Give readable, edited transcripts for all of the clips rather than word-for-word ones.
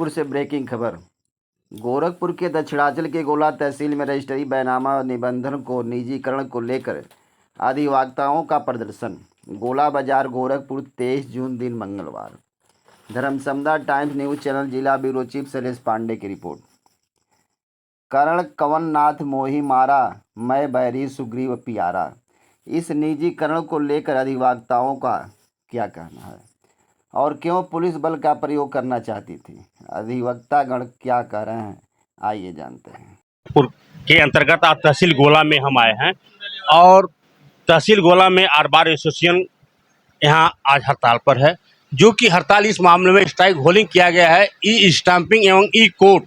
गोरखपुर से ब्रेकिंग खबर। गोरखपुर के दक्षिणांचल के गोला तहसील में रजिस्ट्री बैनामा निबंधन को निजीकरण को लेकर अधिवक्ताओं का प्रदर्शन। गोला बाजार गोरखपुर 23 जून दिन मंगलवार। धर्मसमदा टाइम्स न्यूज़ चैनल जिला ब्यूरो चीफ शैलेश पांडे की रिपोर्ट। करण कवन नाथ मोही मारा, मैं बैरी सुग्रीव पियारा। इस निजीकरण को लेकर अधिवक्ताओं का क्या कहना है और क्यों पुलिस बल का प्रयोग करना चाहती थी, अधिवक्तागण क्या कह रहे हैं, आइए जानते हैं। के अंतर्गत आज तहसील गोला में हम आए हैं और तहसील गोला में आर बार एसोसिएशन यहाँ आज हड़ताल पर है, जो कि हड़ताल इस मामले में स्ट्राइक होल्डिंग किया गया है ई स्टाम्पिंग एवं ई कोर्ट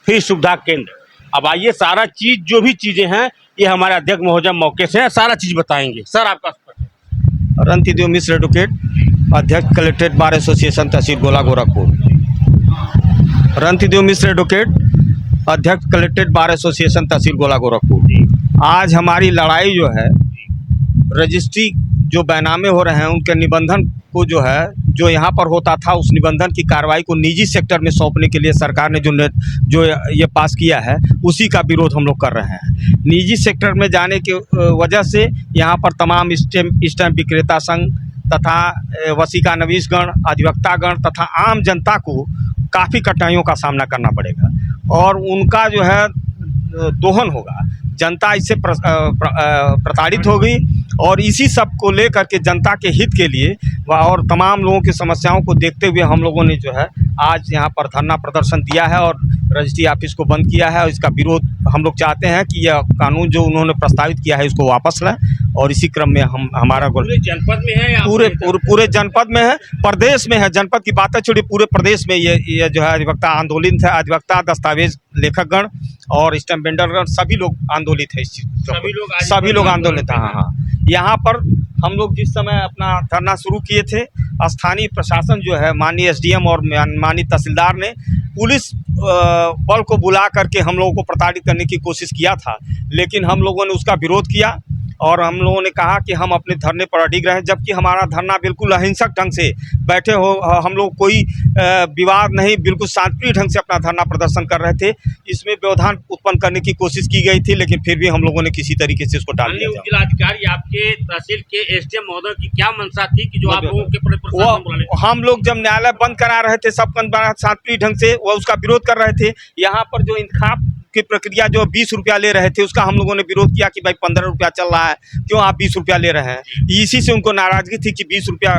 फी सुविधा केंद्र। अब आइए सारा चीज जो भी चीजें हैं ये हमारे अध्यक्ष महोदय मौके से सारा चीज बताएंगे। सर आपका रणतीदेव मिश्र एडवोकेट, अध्यक्ष कलेक्ट्रेट बार एसोसिएशन तहसील गोला गोरखपुर। रणतीदेव मिश्र एडवोकेट, अध्यक्ष कलेक्ट्रेट बार एसोसिएशन तहसील गोला गोरखपुर। आज हमारी लड़ाई जो है रजिस्ट्री जो बैनामे हो रहे हैं उनके निबंधन को जो यहाँ पर होता था उस निबंधन की कार्रवाई को निजी सेक्टर में सौंपने के लिए सरकार ने जो ये पास किया है उसी का विरोध हम लोग कर रहे हैं। निजी सेक्टर में जाने की वजह से यहाँ पर तमाम स्टैम्प विक्रेता संघ तथा वसीका नवीसगण, अधिवक्तागण तथा आम जनता को काफ़ी कठिनाइयों का सामना करना पड़ेगा और उनका जो है दोहन होगा। जनता इससे प्रताड़ित होगी और इसी सब को लेकर के जनता के हित के लिए और तमाम लोगों की समस्याओं को देखते हुए हम लोगों ने जो है आज यहाँ पर धरना प्रदर्शन दिया है और रजिस्ट्री ऑफिस को बंद किया है और इसका विरोध हम लोग चाहते हैं कि यह कानून जो उन्होंने प्रस्तावित किया है इसको वापस लें। और इसी क्रम में हमारा पूरे जनपद में है या पूरे जनपद में है, प्रदेश में है। जनपद की बातें छोड़िए, पूरे प्रदेश में ये जो है अधिवक्ता आंदोलित है। अधिवक्ता, दस्तावेज लेखकगण और स्टैम्प वेंडरगण सभी लोग आंदोलित है। इस चीज सभी लोग आंदोलित है। हाँ, यहाँ पर हम लोग जिस समय अपना धरना शुरू किए थे, स्थानीय प्रशासन जो है माननीय एसडीएम और माननीय तहसीलदार ने पुलिस बल को बुला करके हम लोगों को प्रताड़ित करने की कोशिश किया था, लेकिन हम लोगों ने उसका विरोध किया और हम लोगों ने कहा कि हम अपने धरने पर अडिग रहे, जबकि हमारा धरना बिल्कुल अहिंसक ढंग से बैठे हो, हम लोग कोई विवाद नहीं, बिल्कुल शांतिप्रिय ढंग से अपना धरना प्रदर्शन कर रहे थे। इसमें व्यवधान उत्पन्न करने की कोशिश की गई थी, लेकिन फिर भी हम लोगों ने किसी तरीके से उसको टाल दिया। जिलाधिकारी आपके तहसील के एसडीएम महोदय की क्या मंशा थी कि जो आप लोगों के प्रशासन हम लोग जब न्यायालय बंद करा रहे थे सब शांतिप्रिय ढंग से वो उसका विरोध कर रहे थे। यहाँ पर जो इंतखाब की प्रक्रिया जो 20 रुपया ले रहे थे उसका हम लोगों ने विरोध किया कि भाई 15 रुपया चल रहा है, क्यों आप 20 रुपया ले रहे हैं। इसी से उनको नाराजगी थी कि 20 रुपया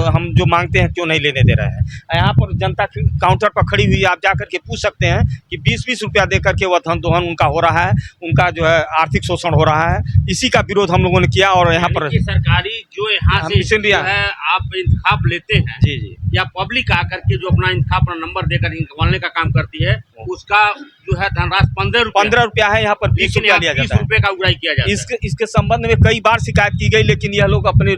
हम जो मांगते हैं क्यों नहीं लेने दे रहे हैं। यहाँ पर जनता काउंटर पर खड़ी हुई, आप जाकर के पूछ सकते हैं कि 20-20 रुपया दे करके वह धन दोहन उनका हो रहा है, उनका जो है आर्थिक शोषण हो रहा है। इसी का विरोध हम लोगों ने किया और यहाँ पर सरकारी जो यहाँ से जो है आप इंतखाब लेते हैं जी या पब्लिक आकर के जो अपना इंतखाब अपना नंबर देकर निकलवाने का काम करती है, उसका जो है धनराशि 15 रुपया है, यहाँ पर 20 रुपया लिया जाता है। 20 रुपये का उगाई किया जाता है। इसके संबंध में कई बार शिकायत की गई, लेकिन यह लोग अपने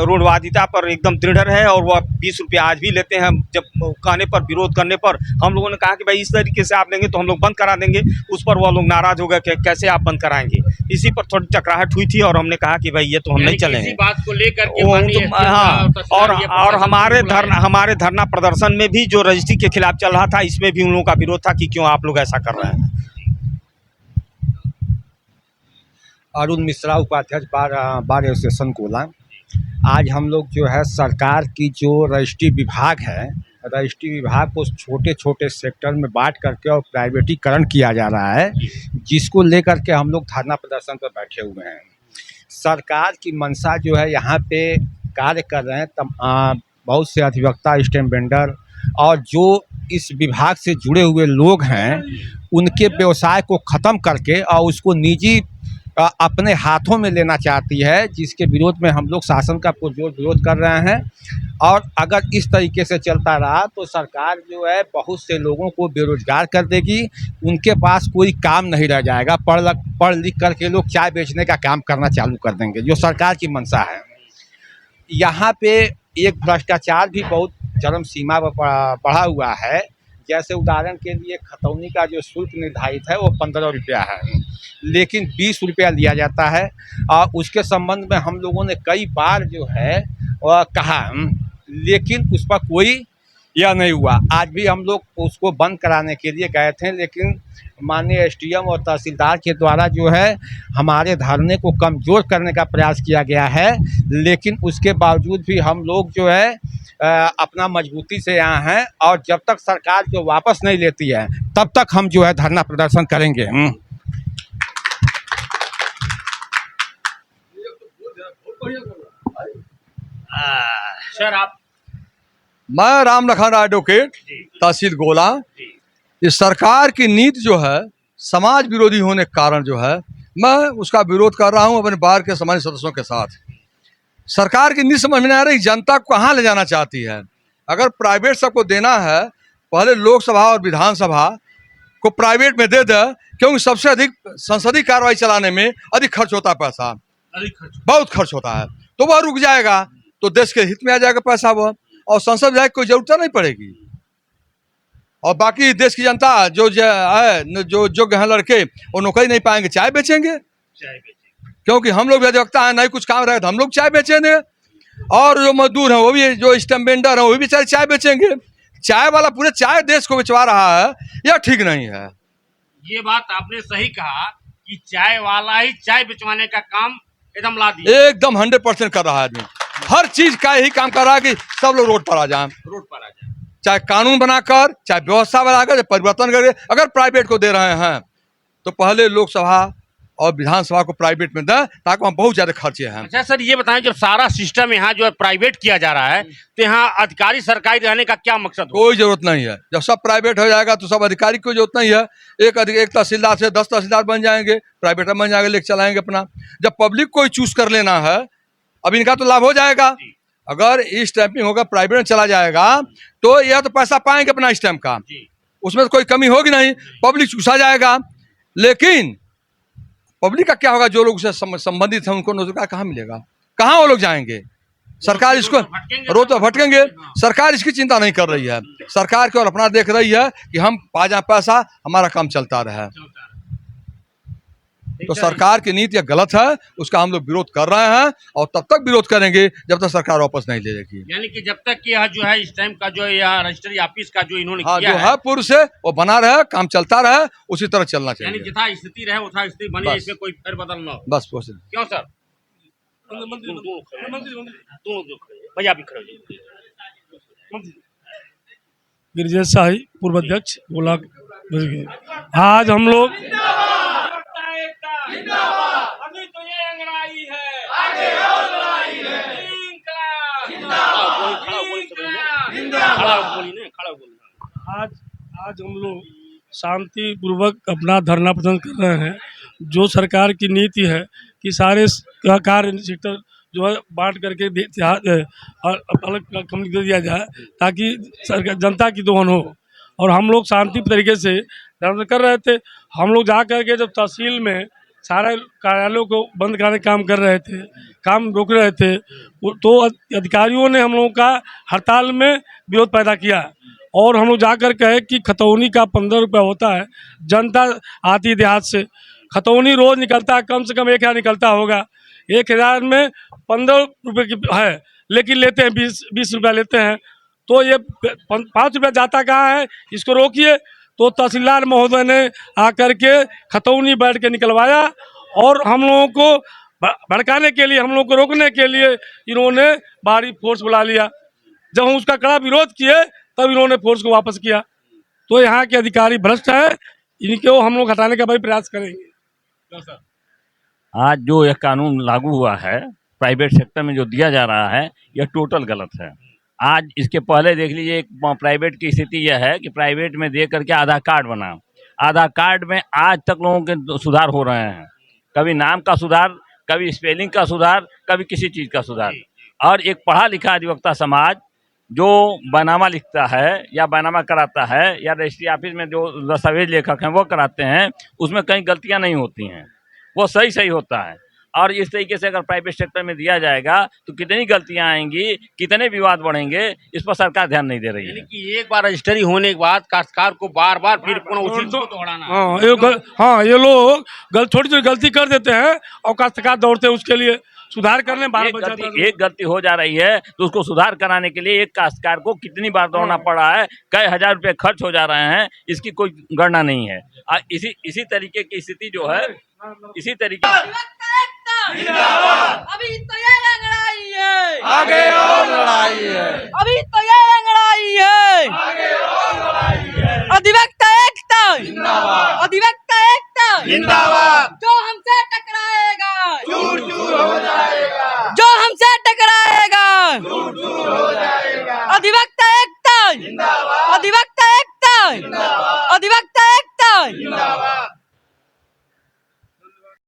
रूढ़वादिता पर एकदम दृढ़ है और वह 20 रुपया आज भी लेते हैं। जब कहने पर, विरोध करने पर हम लोगों ने कहा कि भाई इस तरीके से आप लेंगे तो हम लोग बंद करा देंगे। उस पर वह लोग नाराज हो गए कि कैसे आप बंद कराएंगे। इसी पर थोड़ी टकराहट हुई थी और हमने कहा कि भाई ये तो हम नहीं चलेंगे। इसी बात को लेकर हाँ, और हमारे धरना प्रदर्शन में भी जो रजिस्ट्री के खिलाफ चल रहा था इसमें भी उन लोगों का विरोध था कि क्यों आप लोग ऐसा कर रहे हैं। अरुण मिश्रा, उपाध्यक्ष बार एसोसिएशन गोला। आज हम लोग जो है सरकार की जो रजिस्ट्री विभाग है, रजिस्ट्री विभाग को छोटे छोटे सेक्टर में बांट करके और प्राइवेटीकरण किया जा रहा है, जिसको लेकर के हम लोग धरना प्रदर्शन पर बैठे हुए हैं। सरकार की मंशा जो है यहाँ पे कार्य कर रहे हैं बहुत से अधिवक्ता, स्टैम्प वेंडर और जो इस विभाग से जुड़े हुए लोग हैं, उनके व्यवसाय को ख़त्म करके और उसको निजी अपने हाथों में लेना चाहती है, जिसके विरोध में हम लोग शासन का पुरजोर विरोध कर रहे हैं। और अगर इस तरीके से चलता रहा तो सरकार जो है बहुत से लोगों को बेरोजगार कर देगी, उनके पास कोई काम नहीं रह जाएगा। पढ़ लिख करके लोग चाय बेचने का काम करना चालू कर देंगे, जो सरकार की मंशा है। यहाँ पे एक भ्रष्टाचार भी बहुत चरम सीमा पर बढ़ा हुआ है। जैसे उदाहरण के लिए खतौनी का जो शुल्क निर्धारित है वो 15 रुपया है, लेकिन 20 रुपया लिया जाता है। और उसके संबंध में हम लोगों ने कई बार जो है कहा, लेकिन उस पर कोई यह नहीं हुआ। आज भी हम लोग उसको बंद कराने के लिए गए थे, लेकिन माननीय एसडीएम और तहसीलदार के द्वारा जो है हमारे धरने को कमज़ोर करने का प्रयास किया गया है। लेकिन उसके बावजूद भी हम लोग जो है अपना मजबूती से यहाँ हैं, और जब तक सरकार जो वापस नहीं लेती है तब तक हम जो है धरना प्रदर्शन करेंगे। सर आप मैं राम लखन एडवोकेट तहसील गोला। इस सरकार की नीति जो है समाज विरोधी होने के कारण जो है मैं उसका विरोध कर रहा हूं अपने बार के सामान्य सदस्यों के साथ। सरकार की नीति समझ में नहीं आ रही, जनता को कहाँ ले जाना चाहती है। अगर प्राइवेट सबको देना है, पहले लोकसभा और विधानसभा को प्राइवेट में दे दे, क्योंकि सबसे अधिक संसदीय कार्रवाई चलाने में अधिक खर्च होता है, पैसा बहुत खर्च होता है। तो वह रुक जाएगा तो देश के हित में आ जाएगा पैसा वह, और संसद विधायक कोई जरूरत नहीं पड़ेगी। और बाकी देश की जनता जो है, जो योग्य हैं लड़के, वो नौकरी नहीं पाएंगे, चाय बेचेंगे। क्योंकि हम लोग भी अधिवक्ता हैं, नहीं कुछ काम रहे तो हम लोग चाय बेचेंगे। और जो मजदूर हैं वो भी, जो स्टैम्प वेंडर हैं वो भी बेचारे चाय बेचेंगे। चाय वाला पूरे चाय देश को बेचवा रहा है, यह ठीक नहीं है। ये बात आपने सही कहा कि चाय वाला ही चाय बिचवाने का काम एकदम ला दिया, एकदम 100% कर रहा है आदमी। हर चीज का यही काम कर रहा है कि सब लोग रोड पर आ जाए, चाहे कानून बनाकर, चाहे व्यवस्था बनाकर, चाहे परिवर्तन करके। अगर प्राइवेट को दे रहे हैं तो पहले लोकसभा और विधानसभा को प्राइवेट में दें, ताकि वहाँ बहुत ज्यादा खर्चे हैं। अच्छा सर, ये बताएं, जब सारा सिस्टम यहाँ जो है प्राइवेट किया जा रहा है तो यहाँ अधिकारी सरकारी रहने का क्या मकसद हो? कोई जरूरत नहीं है। जब सब प्राइवेट हो जाएगा तो सब अधिकारी की कोई जरूरत नहीं है। एक तहसीलदार से 10 तहसीलदार बन जाएंगे, प्राइवेट में बन जाएंगे, लेके चलाएंगे अपना। जब पब्लिक को चूज कर लेना है, अब इनका तो लाभ हो जाएगा। अगर ई स्टैंपिंग होगा, प्राइवेट में चला जाएगा, तो यह तो पैसा पाएंगे अपना स्टैंप का, उसमें तो कोई कमी होगी नहीं, पब्लिक चूसा जाएगा। लेकिन पब्लिक का क्या होगा? जो लोग उससे संबंधित हैं उनको रोजगार कहाँ मिलेगा? कहाँ वो लोग जाएंगे? सरकार इसको रोज तो भटकेंगे। सरकार इसकी चिंता नहीं कर रही है। सरकार केवल अपना देख रही है कि हम पा जाए पैसा, हमारा काम चलता रहे। तो सरकार की नीति गलत है, उसका हम लोग विरोध कर रहे हैं, और तब तक विरोध करेंगे जब तक सरकार वापस नहीं ले लेगी। यानी कि जब तक यह जो है स्टैम्प का जो यह रजिस्ट्री ऑफिस का जो इन्होंने हाँ, किया जो है पूर्व से वो बना रहे, काम चलता रहे, उसी तरह चलना चाहिए। यानी जितना स्थिति रहे उतना स्थिति बनी, बस। इसमें कोई फेर बदल न हो। बस क्यों सर? भैया भी खड़े हो। गिरिजेश शाही, पूर्व अध्यक्ष गोला। आज हम लोग आज हम लोग शांतिपूर्वक अपना धरना प्रदर्शन कर रहे हैं। जो सरकार की नीति है कि सारे कार्य सेक्टर जो है बांट करके अलग कंपनी दे दिया जाए, ताकि सरकार जनता की दोहन हो। और हम लोग शांति तरीके से धरना कर रहे थे। हम लोग जा करके जब तहसील में सारे कार्यालयों को बंद कराने का काम कर रहे थे, काम रोक रहे थे, तो अधिकारियों ने हम लोगों का हड़ताल में विरोध पैदा किया। और हम लोग जाकर कहे कि खतौनी का 15 रुपये होता है, जनता आती देहात से, खतौनी रोज़ निकलता है, कम से कम 1000 निकलता होगा। 1000 में 15 रुपये की है, लेकिन लेते हैं 20 रुपया लेते हैं। तो ये 5 रुपया जाता कहाँ है? इसको रोकिए। तो तहसीलदार महोदय ने आकर के खतौनी बैठ के निकलवाया, और हम लोगों को भड़काने के लिए, हम लोगों को रोकने के लिए इन्होंने भारी फोर्स बुला लिया। जब हम उसका कड़ा विरोध किए तब इन्होंने फोर्स को वापस किया। तो यहाँ के अधिकारी भ्रष्ट है, इनको हम लोग हटाने का भाई प्रयास करेंगे। आज जो यह कानून लागू हुआ है प्राइवेट सेक्टर में जो दिया जा रहा है, यह टोटल गलत है। आज इसके पहले देख लीजिए, एक प्राइवेट की स्थिति यह है कि प्राइवेट में दे करके आधार कार्ड बना, आधार कार्ड में आज तक लोगों के सुधार हो रहे हैं। कभी नाम का सुधार, कभी स्पेलिंग का सुधार, कभी किसी चीज़ का सुधार। और एक पढ़ा लिखा अधिवक्ता समाज जो बैनामा लिखता है या बैनामा कराता है या रजिस्ट्री ऑफिस में जो दस्तावेज लेखक हैं वो कराते हैं, उसमें कहीं गलतियां नहीं होती हैं, वो सही सही होता है। और इस तरीके से अगर प्राइवेट सेक्टर में दिया जाएगा तो कितनी गलतियां आएंगी, कितने विवाद बढ़ेंगे, इस पर सरकार ध्यान नहीं दे रही है। कि एक बार रजिस्ट्री होने के बाद काश्तकार को बार बार फिर उसी को दोहराना। हाँ, ये लोग छोटी छोटी गलती कर देते हैं और काश्तकार दौड़ते हैं उसके लिए। सुधार करने बाल बचा था। एक गलती हो जा रही है तो उसको सुधार कराने के लिए एक काश्तकार को कितनी बार दौड़ना पड़ा है, कई हजार रुपए खर्च हो जा रहे हैं, इसकी कोई गणना नहीं है। इसी तरीके की स्थिति जो है, इसी तरीके अभी तो ये लड़ाई है, आगे और लड़ाई है, अभी तो ये लड़ाई है, आगे और लड़ाई है। अधिवक्ता एकता जिंदाबाद, अधिवक्ता एकता जिंदाबाद। जो हमसे टकराएगा चूर चूर हो जाएगा, जो हमसे टकराएगा चूर चूर हो जाएगा। अधिवक्ता